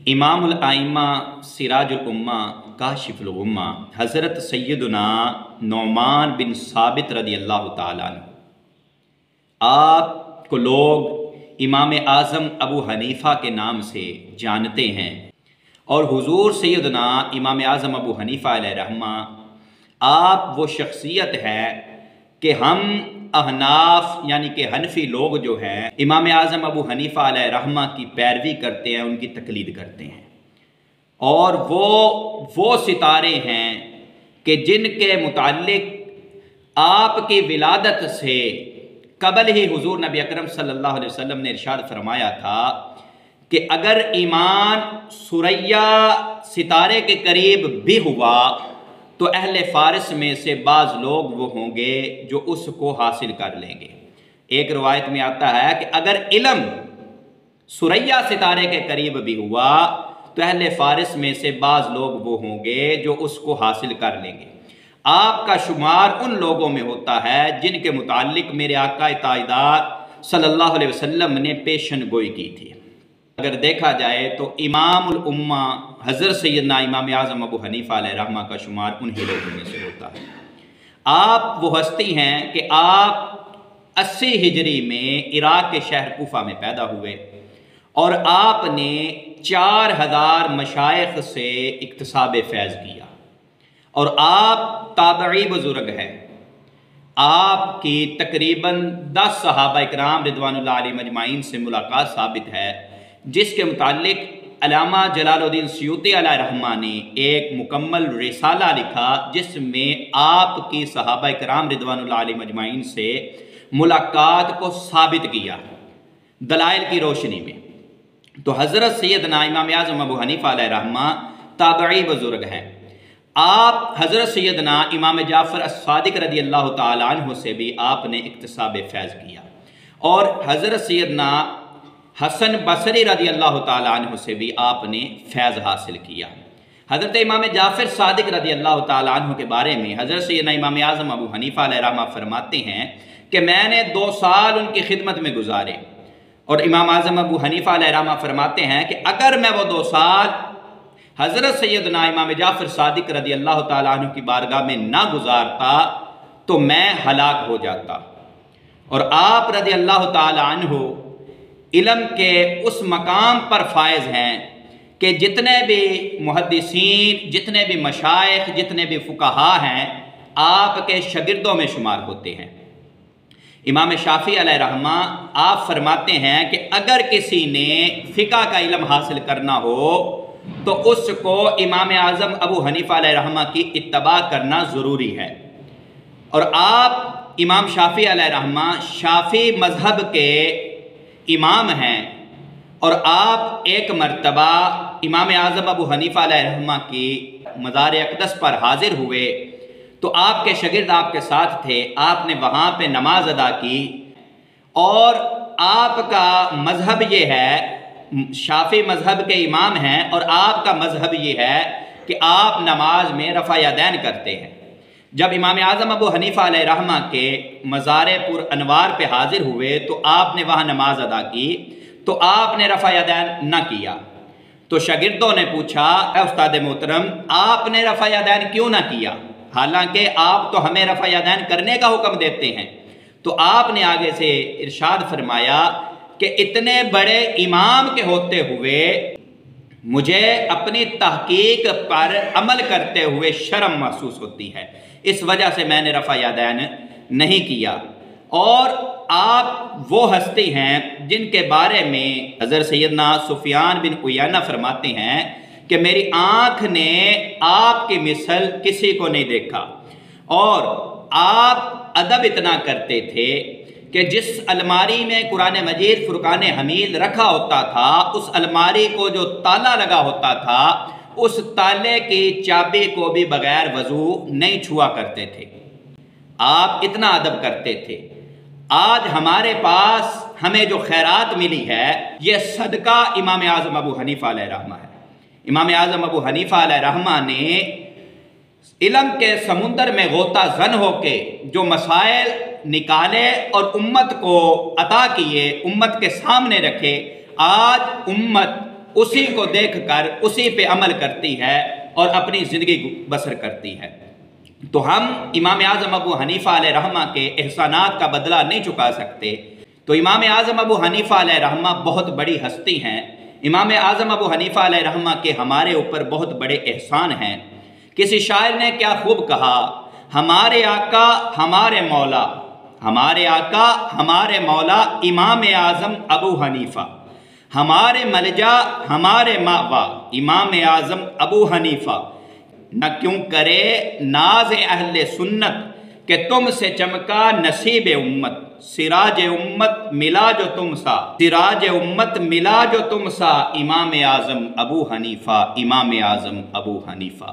امام الائمہ سراج الامہ کاشف الغمہ حضرت سیدنا نعمان بن ثابت رضی اللہ تعالیٰ عنہ، آپ کو لوگ امام اعظم ابو حنیفہ کے نام سے جانتے ہیں، اور حضور سیدنا امام اعظم ابو حنیفہ علیہ رحمہ آپ وہ شخصیت ہے کہ ہم احناف یعنی کہ حنفی لوگ جو ہیں امام اعظم ابو حنیفہ علیہ رحمہ کی پیروی کرتے ہیں، ان کی تقلید کرتے ہیں، اور وہ ستارے ہیں کہ جن کے متعلق آپ کی ولادت سے قبل ہی حضور نبی اکرم صلی اللہ علیہ وسلم نے ارشاد فرمایا تھا کہ اگر ایمان ثریا ستارے کے قریب بھی ہوا تو اہل فارس میں سے بعض لوگ وہ ہوں گے جو اس کو حاصل کر لیں گے۔ ایک روایت میں آتا ہے کہ اگر علم ثریا ستارے کے قریب بھی ہوا تو اہل فارس میں سے بعض لوگ وہ ہوں گے جو اس کو حاصل کر لیں گے۔ آپ کا شمار ان لوگوں میں ہوتا ہے جن کے متعلق میرے آقا تاجدار صلی اللہ علیہ وسلم نے پیشن گوئی کی تھی۔ اگر دیکھا جائے تو امام الامہ حضرت سیدنا امام اعظم ابو حنیفہ علیہ رحمہ کا شمار انہی لوگوں میں سے ہوتا ہے۔ آپ وہ ہستی ہیں کہ آپ 80 ہجری میں عراق کے شہر کوفہ میں پیدا ہوئے، اور آپ نے 4000 مشائخ سے اکتساب فیض کیا، اور آپ تابعی بزرگ ہیں۔ آپ کی تقریباً 10 صحابہ اکرام رضوان اللہ علیہم اجمعین سے ملاقات ثابت ہے، جس کے متعلق علامہ جلال الدین سیوطی علیہ رحمہ نے ایک مکمل رسالہ لکھا جس میں آپ کی صحابہ اکرام رضوان اللہ علیہم اجمعین سے ملاقات کو ثابت کیا دلائل کی روشنی میں۔ تو حضرت سیدنا امام اعظم ابو حنیفہ علیہ رحمہ تابعی بزرگ ہیں۔ آپ حضرت سیدنا امام جعفر الصادق رضی اللہ تعالیٰ عنہ سے بھی آپ نے اکتساب فیض کیا، اور حضرت سیدنا حسن بصری رضی اللہ تعالیٰ عنہ سے بھی آپ نے فیض حاصل کیا۔ حضرت امام جعفر صادق رضی اللہ تعالیٰ عنہ کے بارے میں حضرت سیدنا امام اعظم ابو حنیفہ علیہ رحمہ فرماتے ہیں کہ میں نے 2 سال ان کی خدمت میں گزارے، اور امام اعظم ابو حنیفہ علیہ رحمہ فرماتے ہیں کہ اگر میں وہ 2 سال حضرت سیدنا امام جعفر صادق رضی اللہ تعالیٰ عنہ کی بارگاہ میں نہ گزارتا تو میں ہلاک ہو جاتا۔ اور آپ رضی اللہ تعالیٰ عنہ علم کے اس مقام پر فائز ہیں کہ جتنے بھی محدثین، جتنے بھی مشائخ، جتنے بھی فقہا ہیں آپ کے شاگردوں میں شمار ہوتے ہیں۔ امام شافعی علیہ رحمہ آپ فرماتے ہیں کہ اگر کسی نے فقہ کا علم حاصل کرنا ہو تو اس کو امام اعظم ابو حنیفہ علیہ رحمہ کی اتباع کرنا ضروری ہے۔ اور آپ امام شافعی علیہ رحمہ شافعی مذہب کے امام ہیں، اور آپ ایک مرتبہ امام اعظم ابو حنیفہ علیہ رحمہ کی مزار اقدس پر حاضر ہوئے تو آپ کے شاگرد آپ کے ساتھ تھے، آپ نے وہاں پہ نماز ادا کی، اور آپ کا مذہب یہ ہے، شافعی مذہب کے امام ہیں، اور آپ کا مذہب یہ ہے کہ آپ نماز میں رفع یدین کرتے ہیں۔ جب امام اعظم ابو حنیفہ علیہ رحمہ کے مزار پر انوار پہ حاضر ہوئے تو آپ نے وہاں نماز ادا کی تو آپ نے رفع یدین نہ کیا۔ تو شاگردوں نے پوچھا، اے استاد محترم، آپ نے رفع یدین کیوں نہ کیا، حالانکہ آپ تو ہمیں رفع یدین کرنے کا حکم دیتے ہیں؟ تو آپ نے آگے سے ارشاد فرمایا کہ اتنے بڑے امام کے ہوتے ہوئے مجھے اپنی تحقیق پر عمل کرتے ہوئے شرم محسوس ہوتی ہے، اس وجہ سے میں نے رفع یدین نہیں کیا۔ اور آپ وہ ہستی ہیں جن کے بارے میں حضرت سیدنا سفیان بن عیینہ فرماتے ہیں کہ میری آنکھ نے آپ کی مثل کسی کو نہیں دیکھا، اور آپ ادب اتنا کرتے تھے کہ جس الماری میں قرآن مجید فرقان حمید رکھا ہوتا تھا اس الماری کو جو تالا لگا ہوتا تھا اس تالے کی چابی کو بھی بغیر وضو نہیں چھوا کرتے تھے۔ آپ اتنا ادب کرتے تھے۔ آج ہمارے پاس ہمیں جو خیرات ملی ہے یہ صدقہ امام اعظم ابو حنیفہ علیہ رحمہ ہے۔ امام اعظم ابو حنیفہ علیہ رحمہ نے علم کے سمندر میں غوطہ زن ہو کے جو مسائل نکالے اور امت کو عطا کیے، امت کے سامنے رکھے، آج امت اسی کو دیکھ کر اسی پہ عمل کرتی ہے اور اپنی زندگی بسر کرتی ہے۔ تو ہم امام اعظم ابو حنیفہ علیہ رحمہ کے احسانات کا بدلہ نہیں چکا سکتے۔ تو امام اعظم ابو حنیفہ علیہ رحمہ بہت بڑی ہستی ہیں۔ امام اعظم ابو حنیفہ علیہ رحمہ کے ہمارے اوپر بہت بڑے احسان ہیں۔ کسی شاعر نے کیا خوب کہا، ہمارے آقا ہمارے مولا، ہمارے آقا ہمارے مولا امام اعظم ابو حنیفہ، ہمارے ملجا ہمارے مأوا امام اعظم ابو حنیفہ، نہ کیوں کرے ناز اہل سنت کہ تم سے چمکا نصیب امت، سراج امت ملا جو تم سا، سراج امت ملا جو تم سا، امام اعظم ابو حنیفہ، امام اعظم ابو حنیفہ۔